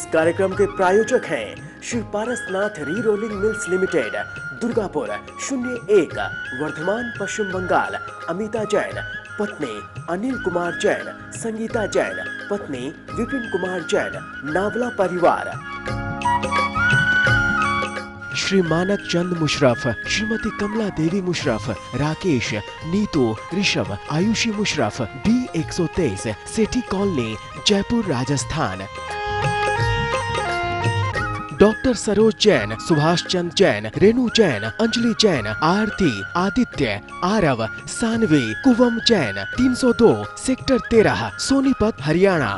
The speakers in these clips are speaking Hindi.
कार्यक्रम के प्रायोजक हैं Shri Parasnath rerolling mills limited, Durgapur 01, Vardhaman, Paschim Bangal. Amita Jain, पत्नी अनिल कुमार जैन, संगीता जैन, पत्नी विपिन कुमार जैन, नावला परिवार। श्री मानक चंद मुशरफ, श्रीमती कमला देवी मुशरफ, राकेश, नीतू, ऋषभ, आयुषी मुशरफ, B123, सेठी कॉलोनी, जयपुर, राजस्थान। डॉक्टर सरोज जैन, सुभाष चंद जैन, रेणु जैन, अंजलि जैन, आरती, आदित्य, आरव, सानवी, कुवम जैन, 302, सेक्टर 13, सोनीपत, हरियाणा।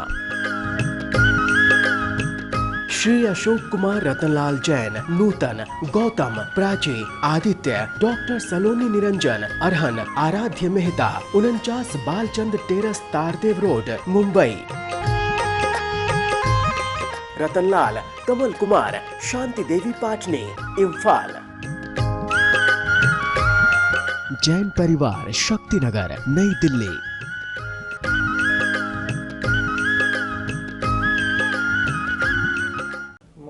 श्री अशोक कुमार रतनलाल जैन, नूतन, गौतम, प्राची, आदित्य, डॉक्टर सलोनी निरंजन, अरहन, आराध्य मेहता, 49 बालचंद टेरस, तारदेव रोड, मुंबई। रतनलाल, कमल कुमार, शांति देवी पाटनी, इम्फाल। जैन परिवार, शक्तिनगर, नई दिल्ली।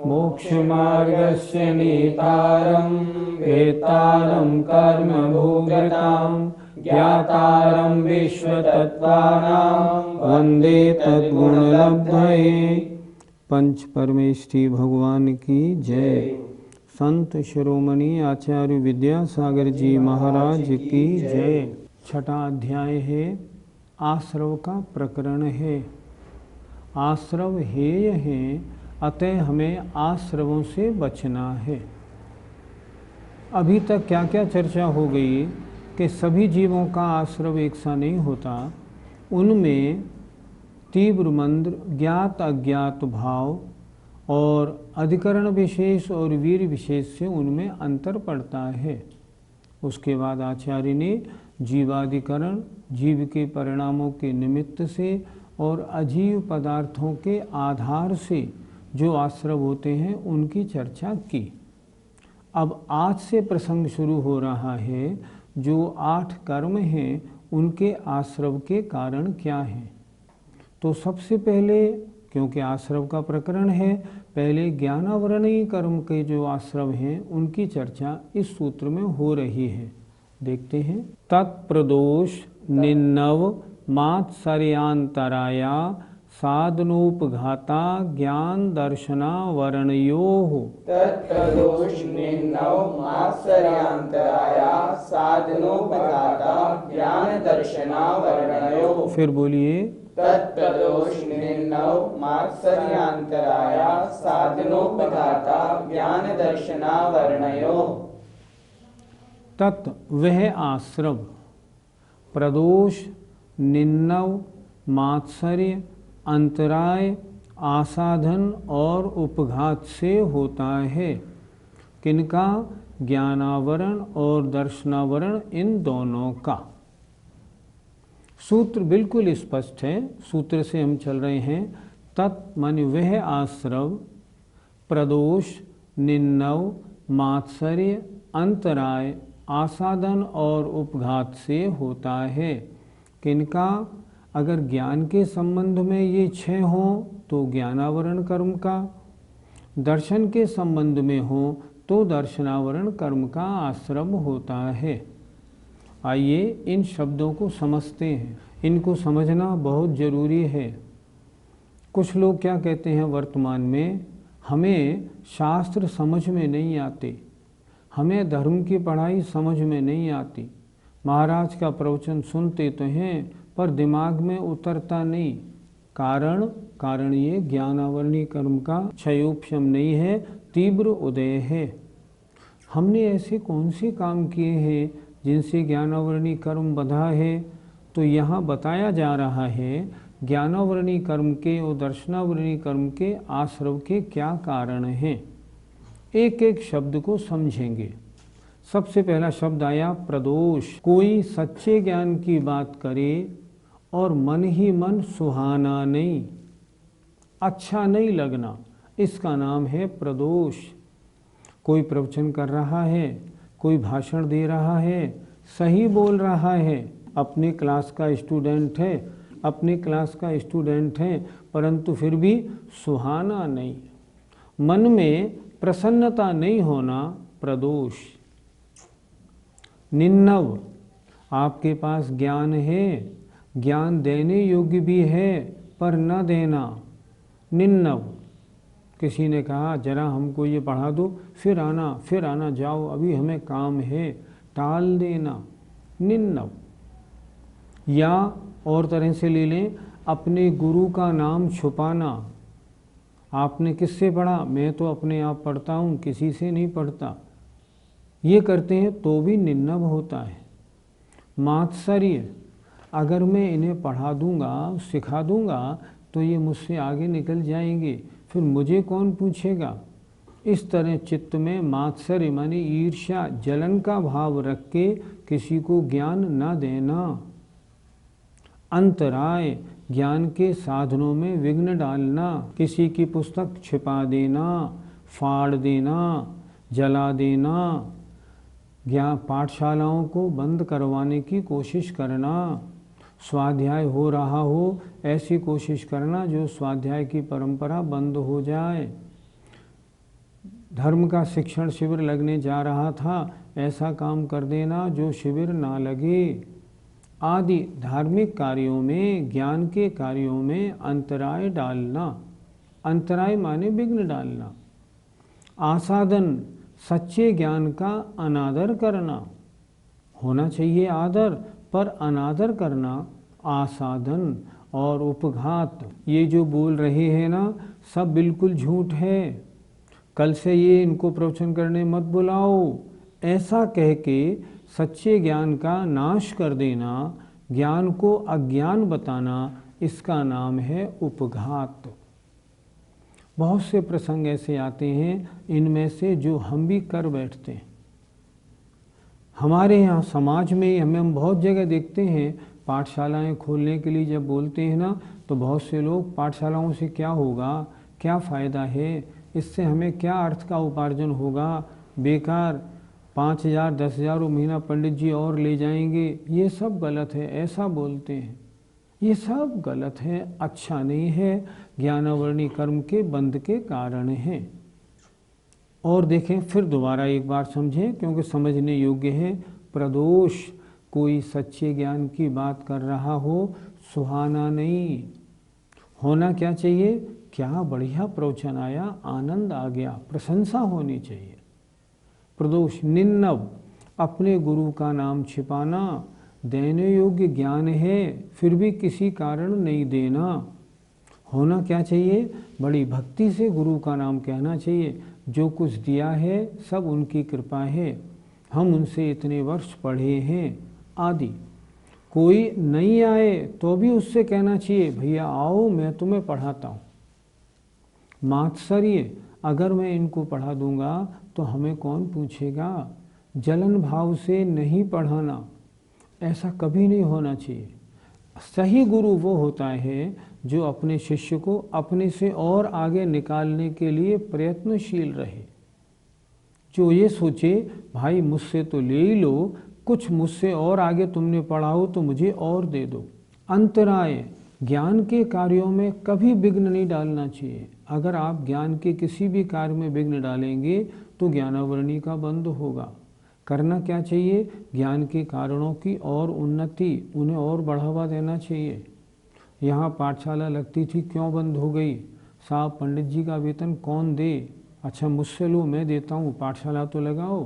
मोक्षमार्गस्य नेतारं वेत्तारं कर्मभोगतां ज्ञातारं विश्वतत्त्वानां वन्दे तद्गुणलब्धये। पंच परमेष्ठी भगवान की जय। संत शिरोमणि आचार्य विद्यासागर जी महाराज की जय। छठा अध्याय है, आश्रव का प्रकरण है। आश्रव हेय है, अतः हमें आश्रवों से बचना है। अभी तक क्या क्या चर्चा हो गई कि सभी जीवों का आश्रव एक सा नहीं होता, उनमें तीव्र मंद, ज्ञात अज्ञात भाव और अधिकरण विशेष और वीर विशेष से उनमें अंतर पड़ता है। उसके बाद आचार्य ने जीवाधिकरण, जीव के परिणामों के निमित्त से और अजीव पदार्थों के आधार से जो आश्रव होते हैं उनकी चर्चा की। अब आज से प्रसंग शुरू हो रहा है, जो 8 कर्म हैं उनके आश्रव के कारण क्या हैं। तो सबसे पहले, क्योंकि आश्रव का प्रकरण है, पहले ज्ञानावरणीय कर्म के जो आश्रव हैं उनकी चर्चा इस सूत्र में हो रही है। देखते हैं। तत्प्रदोष निन्नव मात्सर्यांतराया साधनोपघाता ज्ञान दर्शना वर्णयोः। तत्प्रदोष निन्नव मात्सर्यांतराया साधनोपघाता ज्ञान दर्शना वर्णयोः। फिर बोलिए। तत्प्रदोष निन्नव मात्सर्यांतराया साधनोपघाता ज्ञान दर्शना वर्णयोः। तत् वह आश्रव, प्रदोष, निन्नव, मात्सर्य, अंतराय, आसाधन और उपघात से होता है। किनका? ज्ञानावरण और दर्शनावरण, इन दोनों का। सूत्र बिल्कुल स्पष्ट है, सूत्र से हम चल रहे हैं। तत् माने वह आश्रव, प्रदोष, निन्नव, मात्सर्य, अंतराय, आसाधन और उपघात से होता है। किनका? अगर ज्ञान के संबंध में ये 6 हों तो ज्ञानावरण कर्म का, दर्शन के संबंध में हो तो दर्शनावरण कर्म का आश्रम होता है। आइए इन शब्दों को समझते हैं, इनको समझना बहुत ज़रूरी है। कुछ लोग क्या कहते हैं वर्तमान में, हमें शास्त्र समझ में नहीं आते, हमें धर्म की पढ़ाई समझ में नहीं आती, महाराज का प्रवचन सुनते तो हैं पर दिमाग में उतरता नहीं। कारण ये ज्ञानावरणीय कर्म का क्षयोपशम नहीं है, तीव्र उदय है। हमने ऐसे कौन से काम किए हैं जिनसे ज्ञानावरणीय कर्म बंधा है? तो यहाँ बताया जा रहा है ज्ञानावरणीय कर्म के और दर्शनावरणीय कर्म के आश्रव के क्या कारण हैं। एक एक शब्द को समझेंगे। सबसे पहला शब्द आया प्रदोष। कोई सच्चे ज्ञान की बात करे और मन ही मन सुहाना नहीं, अच्छा नहीं लगना, इसका नाम है प्रदोष। कोई प्रवचन कर रहा है, कोई भाषण दे रहा है, सही बोल रहा है, अपने क्लास का स्टूडेंट है, परंतु फिर भी सुहाना नहीं, मन में प्रसन्नता नहीं होना प्रदोष। निन्नव, आपके पास ज्ञान है, ज्ञान देने योग्य भी है पर न देना। निन्नव, किसी ने कहा जरा हमको ये पढ़ा दो, फिर आना जाओ, अभी हमें काम है, टाल देना, निन्नव। या और तरह से ले लें, अपने गुरु का नाम छुपाना। आपने किससे पढ़ा? मैं तो अपने आप पढ़ता हूँ, किसी से नहीं पढ़ता। ये करते हैं तो भी निन्नव होता है। मात्सर्य, अगर मैं इन्हें पढ़ा दूंगा, सिखा दूंगा तो ये मुझसे आगे निकल जाएंगे, फिर मुझे कौन पूछेगा। इस तरह चित्त में मात्सर्य माने ईर्ष्या, जलन का भाव रख के किसी को ज्ञान न देना। अंतराय, ज्ञान के साधनों में विघ्न डालना, किसी की पुस्तक छिपा देना, फाड़ देना, जला देना, ज्ञान पाठशालाओं को बंद करवाने की कोशिश करना, स्वाध्याय हो रहा हो ऐसी कोशिश करना जो स्वाध्याय की परंपरा बंद हो जाए। धर्म का शिक्षण शिविर लगने जा रहा था, ऐसा काम कर देना जो शिविर ना लगे, आदि धार्मिक कार्यों में, ज्ञान के कार्यों में अंतराय डालना। अंतराय माने विघ्न डालना। आसादन, सच्चे ज्ञान का अनादर करना। होना चाहिए आदर, पर अनादर करना आसादन। और उपघात, ये जो बोल रहे हैं ना, सब बिल्कुल झूठ है, कल से ये इनको प्रवचन करने मत बुलाओ, ऐसा कह के सच्चे ज्ञान का नाश कर देना, ज्ञान को अज्ञान बताना, इसका नाम है उपघात। बहुत से प्रसंग ऐसे आते हैं, इनमें से जो हम भी कर बैठते हैं। हमारे यहाँ समाज में हम बहुत जगह देखते हैं, पाठशालाएं खोलने के लिए जब बोलते हैं ना, तो बहुत से लोग पाठशालाओं से क्या होगा, क्या फ़ायदा है, इससे हमें क्या अर्थ का उपार्जन होगा, बेकार 5,000 10,000 महीना पंडित जी और ले जाएंगे, ये सब गलत है, ऐसा बोलते हैं। ये सब गलत है, अच्छा नहीं है, ज्ञानावरणी कर्म के बंद के कारण है। और देखें, फिर दोबारा एक बार समझें, क्योंकि समझने योग्य है। प्रदोष, कोई सच्चे ज्ञान की बात कर रहा हो, सुहाना नहीं। होना क्या चाहिए? क्या बढ़िया प्रवचन आया, आनंद आ गया, प्रशंसा होनी चाहिए। प्रदोष। निन्नव, अपने गुरु का नाम छिपाना, देने योग्य ज्ञान है फिर भी किसी कारण नहीं देना। होना क्या चाहिए? बड़ी भक्ति से गुरु का नाम कहना चाहिए, जो कुछ दिया है सब उनकी कृपा है, हम उनसे इतने वर्ष पढ़े हैं, आदि। कोई नहीं आए तो भी उससे कहना चाहिए, भैया आओ, मैं तुम्हें पढ़ाता हूँ। मात्सर्य, अगर मैं इनको पढ़ा दूंगा तो हमें कौन पूछेगा। जलन भाव से नहीं पढ़ाना, ऐसा कभी नहीं होना चाहिए। सही गुरु वो होता है जो अपने शिष्य को अपने से और आगे निकालने के लिए प्रयत्नशील रहे, जो ये सोचे भाई मुझसे तो ले ही लो, कुछ मुझसे और आगे तुमने पढ़ाओ तो मुझे और दे दो। अंतराय, ज्ञान के कार्यों में कभी विघ्न नहीं डालना चाहिए। अगर आप ज्ञान के किसी भी कार्य में विघ्न डालेंगे तो ज्ञानावरणी का बंद होगा। करना क्या चाहिए? ज्ञान के कारणों की और उन्नति, उन्हें और बढ़ावा देना चाहिए। यहाँ पाठशाला लगती थी, क्यों बंद हो गई? साहब पंडित जी का वेतन कौन दे? अच्छा मुझसे लो, मैं देता हूँ, पाठशाला तो लगाओ।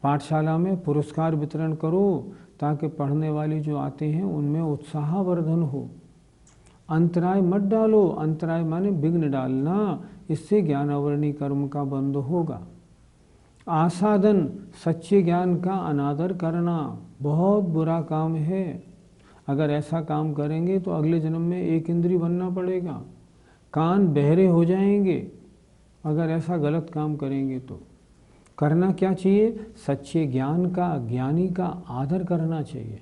पाठशाला में पुरस्कार वितरण करो ताकि पढ़ने वाले जो आते हैं उनमें उत्साहवर्धन हो। अंतराय मत डालो, अंतराय माने विघ्न डालना, इससे ज्ञानावरणी कर्म का बंद होगा। आसादन, सच्चे ज्ञान का अनादर करना बहुत बुरा काम है। अगर ऐसा काम करेंगे तो अगले जन्म में एक इंद्री बनना पड़ेगा, कान बहरे हो जाएंगे अगर ऐसा गलत काम करेंगे तो। करना क्या चाहिए? सच्चे ज्ञान का, ज्ञानी का आदर करना चाहिए।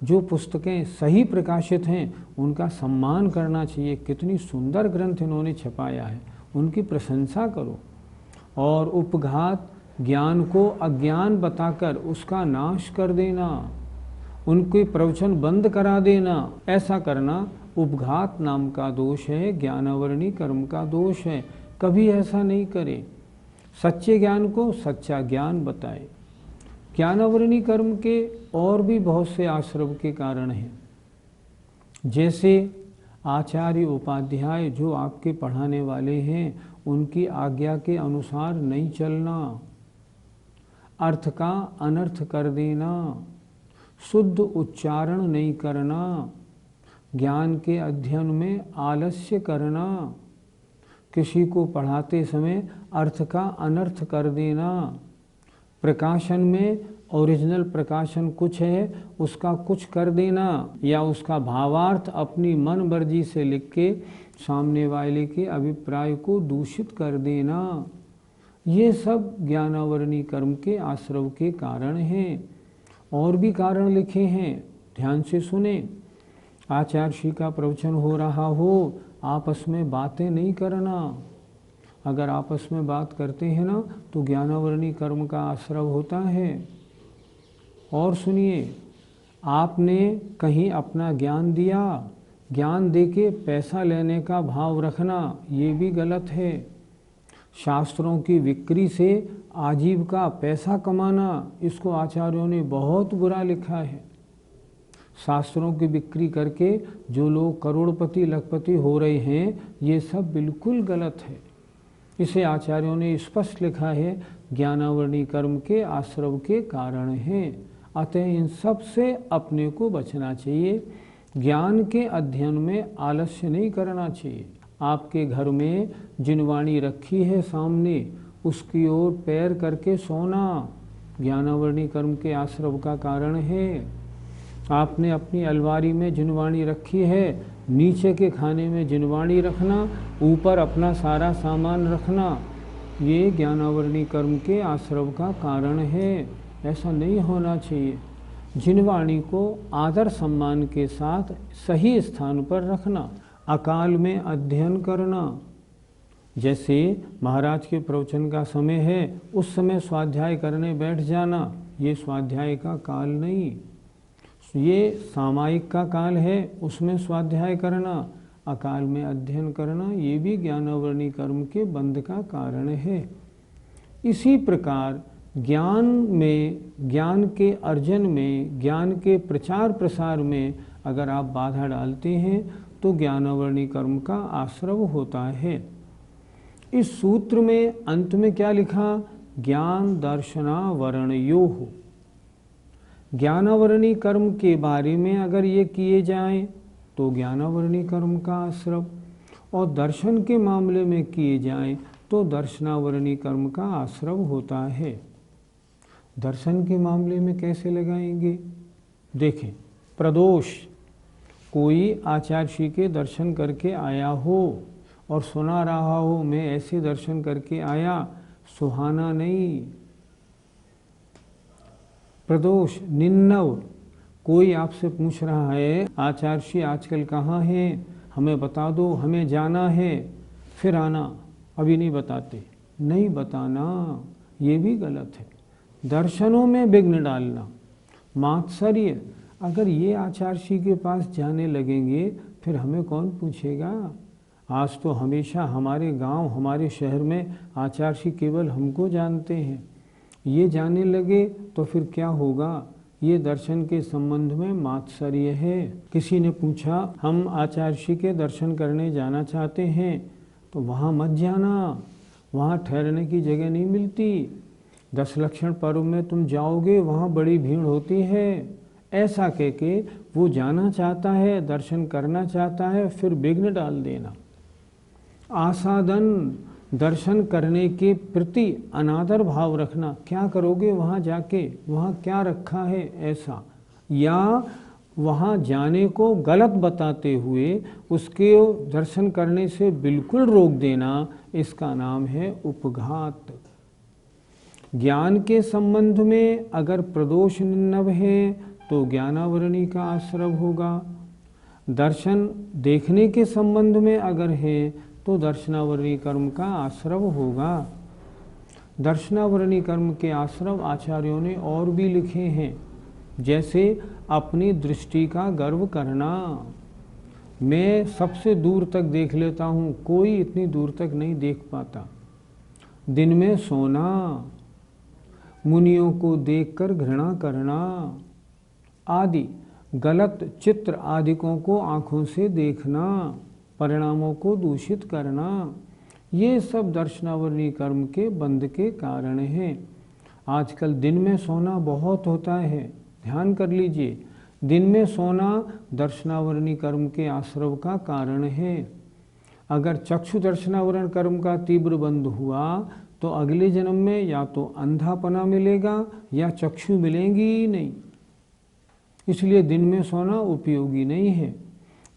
जो पुस्तकें सही प्रकाशित हैं उनका सम्मान करना चाहिए। कितनी सुंदर ग्रंथ इन्होंने छपाया है, उनकी प्रशंसा करो। और उपघात, ज्ञान को अज्ञान बताकर उसका नाश कर देना, उनके प्रवचन बंद करा देना, ऐसा करना उपघात नाम का दोष है, ज्ञानावरणी कर्म का दोष है। कभी ऐसा नहीं करे। सच्चे ज्ञान को सच्चा ज्ञान बताए। ज्ञानावरणी कर्म के और भी बहुत से आश्रव के कारण हैं, जैसे आचार्य उपाध्याय जो आपके पढ़ाने वाले हैं उनकी आज्ञा के अनुसार नहीं चलना, अर्थ का अनर्थ कर देना, शुद्ध उच्चारण नहीं करना, ज्ञान के अध्ययन में आलस्य करना, किसी को पढ़ाते समय अर्थ का अनर्थ कर देना, प्रकाशन में ओरिजिनल प्रकाशन कुछ है उसका कुछ कर देना, या उसका भावार्थ अपनी मन मर्जी से लिख के सामने वाले के अभिप्राय को दूषित कर देना, ये सब ज्ञानावरणी कर्म के आश्रव के कारण हैं। और भी कारण लिखे हैं, ध्यान से सुने। आचार्य श्री का प्रवचन हो रहा हो, आपस में बातें नहीं करना। अगर आपस में बात करते हैं ना तो ज्ञानावरणी कर्म का आश्रव होता है। और सुनिए, आपने कहीं अपना ज्ञान दिया, ज्ञान देके पैसा लेने का भाव रखना, ये भी गलत है। शास्त्रों की बिक्री से आजीविका पैसा कमाना, इसको आचार्यों ने बहुत बुरा लिखा है। शास्त्रों की बिक्री करके जो लोग करोड़पति लखपति हो रहे हैं, ये सब बिल्कुल गलत है। इसे आचार्यों ने स्पष्ट लिखा है, ज्ञानावरणी कर्म के आश्रव के कारण हैं। अतः इन सब से अपने को बचना चाहिए। ज्ञान के अध्ययन में आलस्य नहीं करना चाहिए। आपके घर में जिनवाणी रखी है सामने, उसकी ओर पैर करके सोना ज्ञानावरणी कर्म के आश्रव का कारण है। आपने अपनी अलमारी में जिनवाणी रखी है, नीचे के खाने में जिनवाणी रखना, ऊपर अपना सारा सामान रखना, ये ज्ञानावरणी कर्म के आश्रव का कारण है। ऐसा नहीं होना चाहिए। जिनवाणी को आदर सम्मान के साथ सही स्थान पर रखना। अकाल में अध्ययन करना, जैसे महाराज के प्रवचन का समय है उस समय स्वाध्याय करने बैठ जाना, ये स्वाध्याय का काल नहीं, ये सामायिक का काल है, उसमें स्वाध्याय करना। अकाल में अध्ययन करना, ये भी ज्ञानावरणी कर्म के बंध का कारण है। इसी प्रकार ज्ञान में, ज्ञान के अर्जन में, ज्ञान के प्रचार प्रसार में अगर आप बाधा डालते हैं तो ज्ञानावरणी कर्म का आश्रव होता है। इस सूत्र में अंत में क्या लिखा? ज्ञान दर्शनावरणयोः। ज्ञानावरणी कर्म के बारे में अगर ये किए जाएं तो ज्ञानावरणी कर्म का आश्रव, और दर्शन के मामले में किए जाएं तो दर्शनावरणी कर्म का आश्रव होता है। दर्शन के मामले में कैसे लगाएंगे? देखें, प्रदोष, कोई आचार्य श्री के दर्शन करके आया हो और सुना रहा हो मैं ऐसे दर्शन करके आया, सुहाना नहीं। प्रदोष, निन्नव, कोई आपसे पूछ रहा है आचार्य श्री आजकल कहाँ हैं, हमें बता दो, हमें जाना है, फिर आना, अभी नहीं बताते, नहीं बताना, ये भी गलत है। दर्शनों में विघ्न डालना, मात्सर्य, अगर ये आचार्य श्री के पास जाने लगेंगे फिर हमें कौन पूछेगा? आज तो हमेशा हमारे गांव, हमारे शहर में आचार्य श्री केवल हमको जानते हैं, ये जाने लगे तो फिर क्या होगा? ये दर्शन के संबंध में मात्सर्य है। किसी ने पूछा हम आचार्य श्री के दर्शन करने जाना चाहते हैं, तो वहाँ मत जाना, वहाँ ठहरने की जगह नहीं मिलती। 10 लक्षण पर्व में तुम जाओगे वहाँ बड़ी भीड़ होती है। ऐसा कह के वो जाना चाहता है, दर्शन करना चाहता है, फिर विघ्न डाल देना। आसादन, दर्शन करने के प्रति अनादर भाव रखना, क्या करोगे वहाँ जाके, वहाँ क्या रखा है ऐसा, या वहाँ जाने को गलत बताते हुए उसके दर्शन करने से बिल्कुल रोक देना, इसका नाम है उपघात। ज्ञान के संबंध में अगर प्रदोष निन्नव है तो ज्ञानावरणी का आश्रव होगा। दर्शन देखने के संबंध में अगर है तो दर्शनावरणी कर्म का आश्रव होगा। दर्शनावरणी कर्म के आश्रव आचार्यों ने और भी लिखे हैं, जैसे अपनी दृष्टि का गर्व करना, मैं सबसे दूर तक देख लेता हूँ, कोई इतनी दूर तक नहीं देख पाता। दिन में सोना, मुनियों को देखकर घृणा करना आदि, गलत चित्र आदिकों को आँखों से देखना, परिणामों को दूषित करना, ये सब दर्शनावरणी कर्म के बंध के कारण हैं। आजकल दिन में सोना बहुत होता है, ध्यान कर लीजिए। दिन में सोना दर्शनावरणी कर्म के आश्रव का कारण है। अगर चक्षु दर्शनावरण कर्म का तीव्र बंध हुआ तो अगले जन्म में या तो अंधापना मिलेगा या चक्षु मिलेंगी ही नहीं। इसलिए दिन में सोना उपयोगी नहीं है।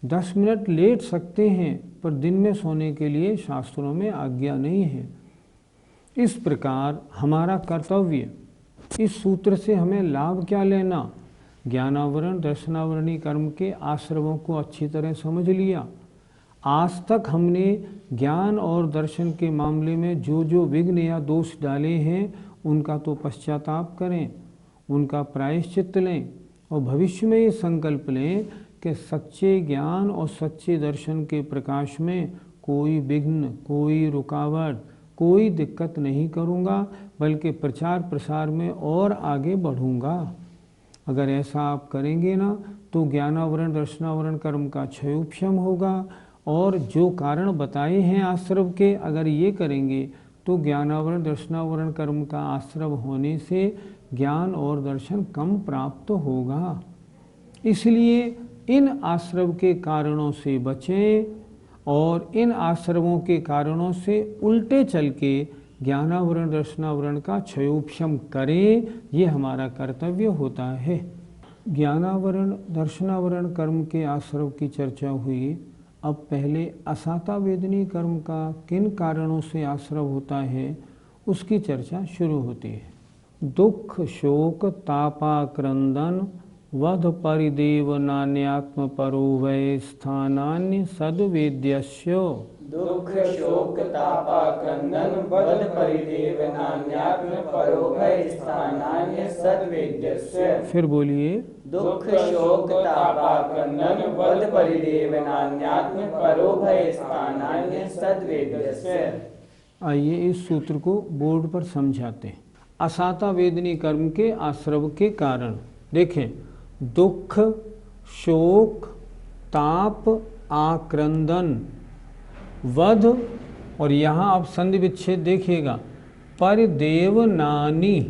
10 मिनट लेट सकते हैं, पर दिन में सोने के लिए शास्त्रों में आज्ञा नहीं है। इस प्रकार हमारा कर्तव्य, इस सूत्र से हमें लाभ क्या लेना? ज्ञानावरण दर्शनावरणी कर्म के आश्रवों को अच्छी तरह समझ लिया। आज तक हमने ज्ञान और दर्शन के मामले में जो जो विघ्न या दोष डाले हैं, उनका तो पश्चाताप करें, उनका प्रायश्चित्त लें और भविष्य में ये संकल्प लें कि सच्चे ज्ञान और सच्चे दर्शन के प्रकाश में कोई विघ्न, कोई रुकावट, कोई दिक्कत नहीं करूँगा, बल्कि प्रचार प्रसार में और आगे बढ़ूँगा। अगर ऐसा आप करेंगे ना, तो ज्ञानावरण दर्शनावरण कर्म का क्षयोपशम होगा। और जो कारण बताए हैं आश्रव के, अगर ये करेंगे तो ज्ञानावरण दर्शनावरण कर्म का आश्रव होने से ज्ञान और दर्शन कम प्राप्त होगा। इसलिए इन आश्रव के कारणों से बचें और इन आश्रवों के कारणों से उल्टे चल के ज्ञानावरण दर्शनावरण का क्षयोपशम करें, ये हमारा कर्तव्य होता है। ज्ञानावरण दर्शनावरण कर्म के आश्रव की चर्चा हुई। अब पहले असाता वेदनी कर्म का किन कारणों से आश्रव होता है, उसकी चर्चा शुरू होती है। दुख शोक तापाक्रंदन वध परिदेव नान्यात्म परो वै स्थानान्य सद्वेद्यस्य। दुख शोक तापाक्रंदन वध परिदेव नान्यात्म परो वै स्थानान्य सद्वेद्यस्य। फिर बोलिए। दुख शोक तापाक्रंदन वध परिदेव नान्यात्म परो वै स्थानान्य सद्वेद्यस्य। आइए इस सूत्र को बोर्ड पर समझाते हैं। असाता वेदनी कर्म के आश्रव के कारण देखें, दुख शोक ताप आक्रंदन वध, और यहाँ आप संधि विच्छेद देखिएगा, परिदेव नानी,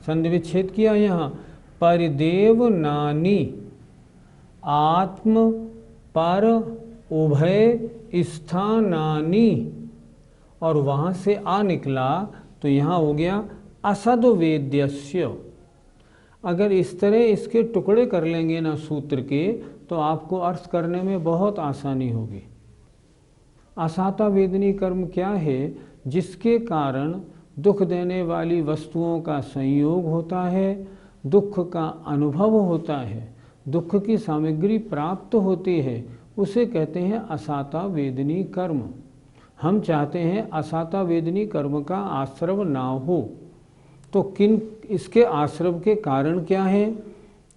संधि विच्छेद किया यहाँ, परिदेव नानी आत्म पर उभय स्थानानी, और वहाँ से आ निकला तो यहाँ हो गया असद वेद्यस्य। अगर इस तरह इसके टुकड़े कर लेंगे ना सूत्र के, तो आपको अर्थ करने में बहुत आसानी होगी। असाता वेदनी कर्म क्या है? जिसके कारण दुख देने वाली वस्तुओं का संयोग होता है, दुख का अनुभव होता है, दुख की सामग्री प्राप्त होती है, उसे कहते हैं असाता वेदनी कर्म। हम चाहते हैं असाता वेदनी कर्म का आश्रव ना हो, तो किन इसके आश्रव के कारण क्या हैं?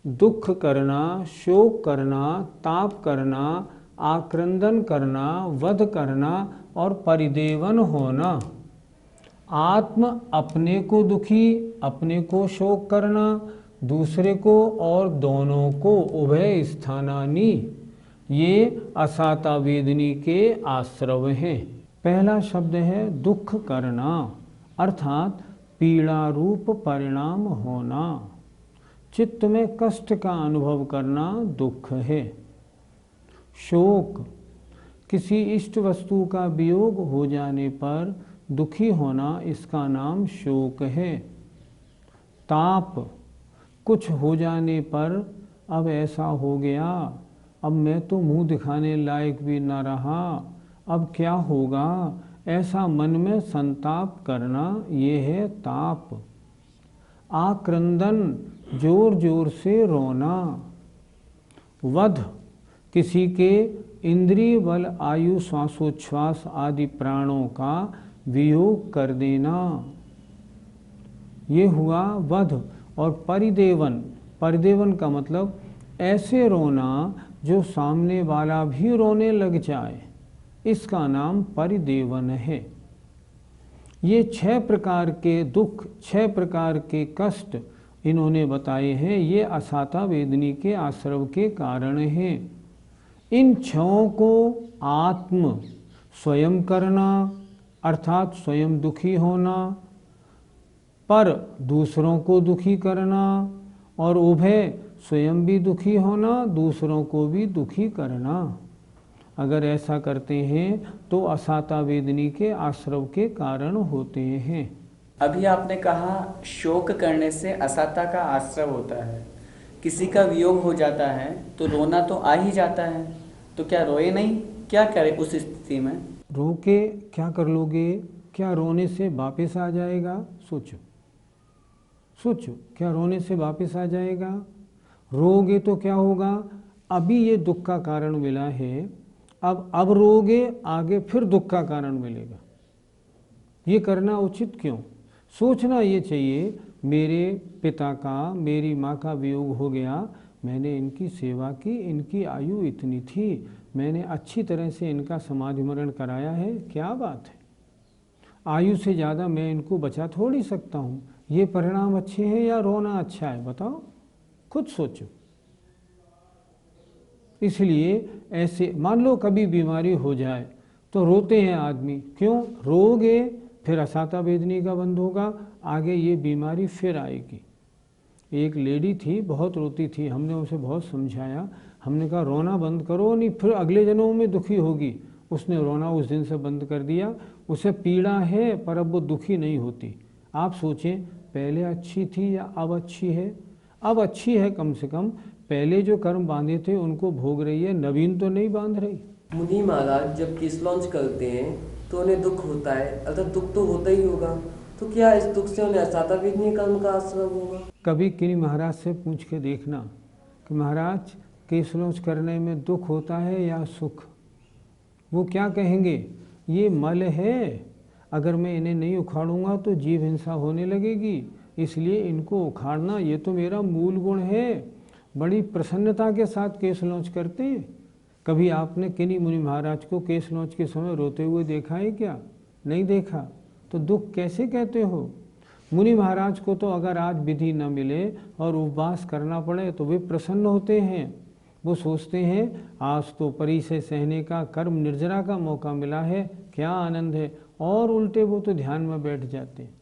दुख करना, शोक करना, ताप करना, आक्रंदन करना, वध करना और परिदेवन होना। आत्म अपने को दुखी, अपने को शोक करना, दूसरे को और दोनों को उभय स्थानानी, ये असाता वेदनी के आश्रव हैं। पहला शब्द है दुख करना, अर्थात पीड़ा रूप परिणाम होना। चित्त में कष्ट का अनुभव करना दुख है। शोक, किसी इष्ट वस्तु का वियोग हो जाने पर दुखी होना, इसका नाम शोक है। ताप, कुछ हो जाने पर अब ऐसा हो गया, अब मैं तो मुंह दिखाने लायक भी न रहा, अब क्या होगा, ऐसा मन में संताप करना, ये है ताप। आक्रंदन, जोर जोर से रोना। वध, किसी के इंद्रिय बल आयु श्वासोच्छ्वास आदि प्राणों का वियोग कर देना, ये हुआ वध। और परिदेवन, परिदेवन का मतलब ऐसे रोना जो सामने वाला भी रोने लग जाए, इसका नाम परिदेवन है। ये 6 प्रकार के दुख, 6 प्रकार के कष्ट इन्होंने बताए हैं। ये असाता वेदनी के आश्रव के कारण हैं। इन 6 को आत्म स्वयं करना अर्थात स्वयं दुखी होना, पर दूसरों को दुखी करना, और उभय स्वयं भी दुखी होना, दूसरों को भी दुखी करना। अगर ऐसा करते हैं तो असाता वेदनी के आश्रव के कारण होते हैं। अभी आपने कहा शोक करने से असाता का आश्रव होता है। किसी का वियोग हो जाता है तो रोना तो आ ही जाता है, तो क्या रोए नहीं? क्या करे उस स्थिति में? रो के क्या कर लोगे? क्या रोने से वापस आ जाएगा? सोचो सोचो, क्या रोने से वापस आ जाएगा? रोगे तो क्या होगा? अभी ये दुख का कारण मिला है, अब रोगे आगे फिर दुख का कारण मिलेगा। ये करना उचित क्यों? सोचना ये चाहिए, मेरे पिता का, मेरी माँ का वियोग हो गया, मैंने इनकी सेवा की, इनकी आयु इतनी थी, मैंने अच्छी तरह से इनका समाधि मरण कराया है, क्या बात है, आयु से ज़्यादा मैं इनको बचा थोड़ी सकता हूँ। ये परिणाम अच्छे हैं या रोना अच्छा है? बताओ, खुद सोचो। इसलिए ऐसे मान लो कभी बीमारी हो जाए तो रोते हैं आदमी, क्यों? रोगे फिर असाता वेदनी का बंद होगा, आगे ये बीमारी फिर आएगी। एक लेडी थी, बहुत रोती थी, हमने उसे बहुत समझाया, हमने कहा रोना बंद करो, नहीं फिर अगले जन्मों में दुखी होगी। उसने रोना उस दिन से बंद कर दिया। उसे पीड़ा है पर अब वो दुखी नहीं होती। आप सोचें, पहले अच्छी थी या अब अच्छी है? अब अच्छी है, कम से कम पहले जो कर्म बांधे थे उनको भोग रही है, नवीन तो नहीं बांध रही। मुनि महाराज जब केस लॉन्च करते हैं तो उन्हें दुख होता है, अर्थात दुख तो होता ही होगा, तो क्या इस दुख से उन्हें असाता वेदनी कर्म का आश्रय होगा? कभी किन्हीं महाराज से पूछ के देखना कि महाराज केस लॉन्च करने में दुख होता है या सुख? वो क्या कहेंगे? ये मल है, अगर मैं इन्हें नहीं उखाड़ूंगा तो जीव हिंसा होने लगेगी, इसलिए इनको उखाड़ना ये तो मेरा मूल गुण है। बड़ी प्रसन्नता के साथ केस लॉन्च करते हैं। कभी आपने किन्हीं मुनि महाराज को केस लॉन्च के समय रोते हुए देखा है क्या? नहीं देखा, तो दुख कैसे कहते हो? मुनि महाराज को तो अगर आज विधि न मिले और उपवास करना पड़े तो वे प्रसन्न होते हैं। वो सोचते हैं आज तो परी से सहने का, कर्म निर्जरा का मौका मिला है, क्या आनंद है, और उल्टे वो तो ध्यान में बैठ जाते हैं।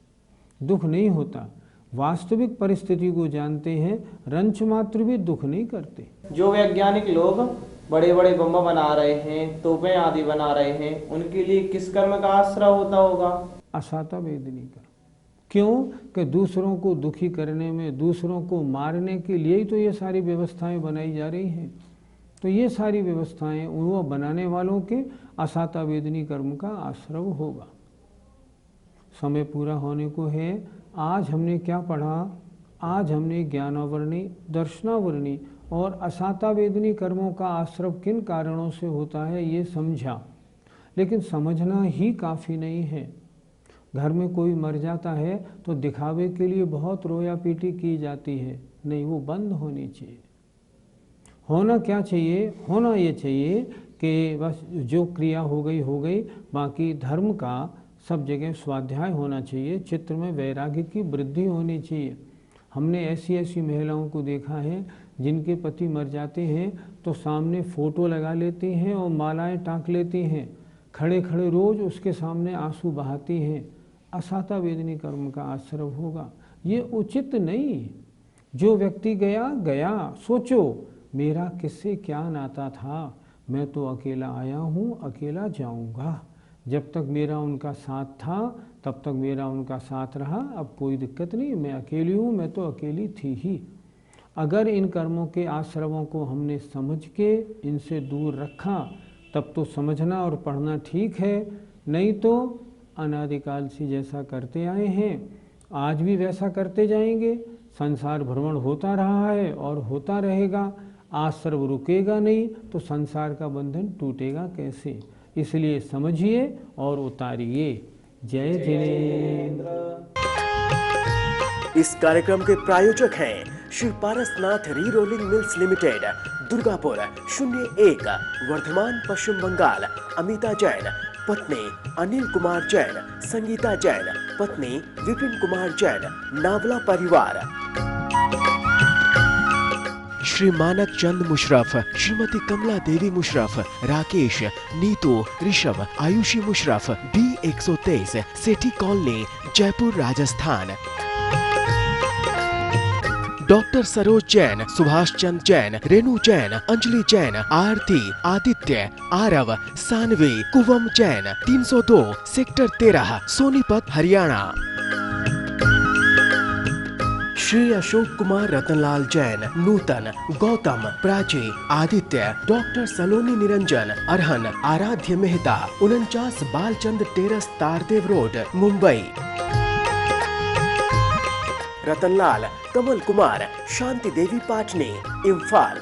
दुख नहीं होता। वास्तविक परिस्थिति को जानते हैं, रंच मात्र भी दुख नहीं करते। जो वैज्ञानिक लोग बड़े बड़े बम बना रहे हैं, तोपें आदि बना रहे हैं, उनके लिए किस कर्म का आश्रय होता होगा? असाता वेदनी कर्म। क्यों? कि दूसरों को दुखी करने में, दूसरों को मारने के लिए ही तो ये सारी व्यवस्थाएं बनाई जा रही हैं। तो ये सारी व्यवस्थाएं वो बनाने वालों के असाता वेदनी कर्म का आश्रय होगा। समय पूरा होने को है। आज हमने क्या पढ़ा? आज हमने ज्ञानावरणी, दर्शनावरणी और असाता वेदनी कर्मों का आश्रय किन कारणों से होता है ये समझा। लेकिन समझना ही काफ़ी नहीं है। घर में कोई मर जाता है तो दिखावे के लिए बहुत रोया पीटी की जाती है, नहीं, वो बंद होनी चाहिए। होना क्या चाहिए? होना ये चाहिए कि बस जो क्रिया हो गई, बाकी धर्म का सब जगह स्वाध्याय होना चाहिए, चित्त में वैराग्य की वृद्धि होनी चाहिए। हमने ऐसी ऐसी महिलाओं को देखा है जिनके पति मर जाते हैं तो सामने फ़ोटो लगा लेती हैं और मालाएं टाँक लेती हैं, खड़े खड़े रोज़ उसके सामने आंसू बहाती हैं। असाता वेदनी कर्म का आश्रय होगा। ये उचित नहीं। जो व्यक्ति गया गया, सोचो मेरा किससे क्या नाता था, मैं तो अकेला आया हूँ, अकेला जाऊँगा। जब तक मेरा उनका साथ था तब तक मेरा उनका साथ रहा, अब कोई दिक्कत नहीं, मैं अकेली हूँ, मैं तो अकेली थी ही। अगर इन कर्मों के आश्रवों को हमने समझ के इनसे दूर रखा तब तो समझना और पढ़ना ठीक है, नहीं तो अनादिकाल से जैसा करते आए हैं आज भी वैसा करते जाएंगे। संसार भ्रमण होता रहा है और होता रहेगा। आश्रव रुकेगा नहीं तो संसार का बंधन टूटेगा कैसे? इसलिए समझिए और उतारिए। जय जिनेंद्र। इस कार्यक्रम के प्रायोजक हैं श्री पारसनाथ रीरोलिंग मिल्स लिमिटेड, दुर्गापुर 01, वर्धमान पश्चिम बंगाल। अमिता जैन, पत्नी अनिल कुमार जैन, संगीता जैन, पत्नी विपिन कुमार जैन, नावला परिवार। श्री मानक चंद मुशरफ, श्रीमती कमला देवी मुशरफ, राकेश, नीतू, ऋषभ, आयुषी मुशरफ, B123, सेठी कॉलोनी, जयपुर, राजस्थान। डॉक्टर सरोज जैन, सुभाष चंद जैन, रेणु जैन, अंजलि जैन, आरती, आदित्य, आरव, सानवी, कुवम जैन, 302, सेक्टर 13, सोनीपत, हरियाणा। श्री अशोक कुमार रतनलाल जैन, नूतन, गौतम, प्राची, आदित्य, डॉक्टर सलोनी निरंजन, अरहन, आराध्य मेहता, 49 बालचंद टेरस, तारदेव रोड, मुंबई। रतनलाल, कमल कुमार, शांति देवी पाटनी, इम्फाल।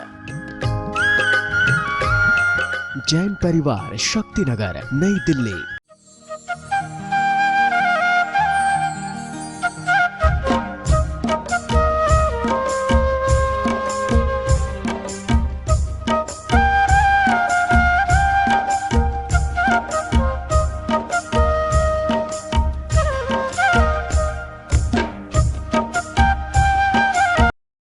जैन परिवार, शक्तिनगर, नई दिल्ली।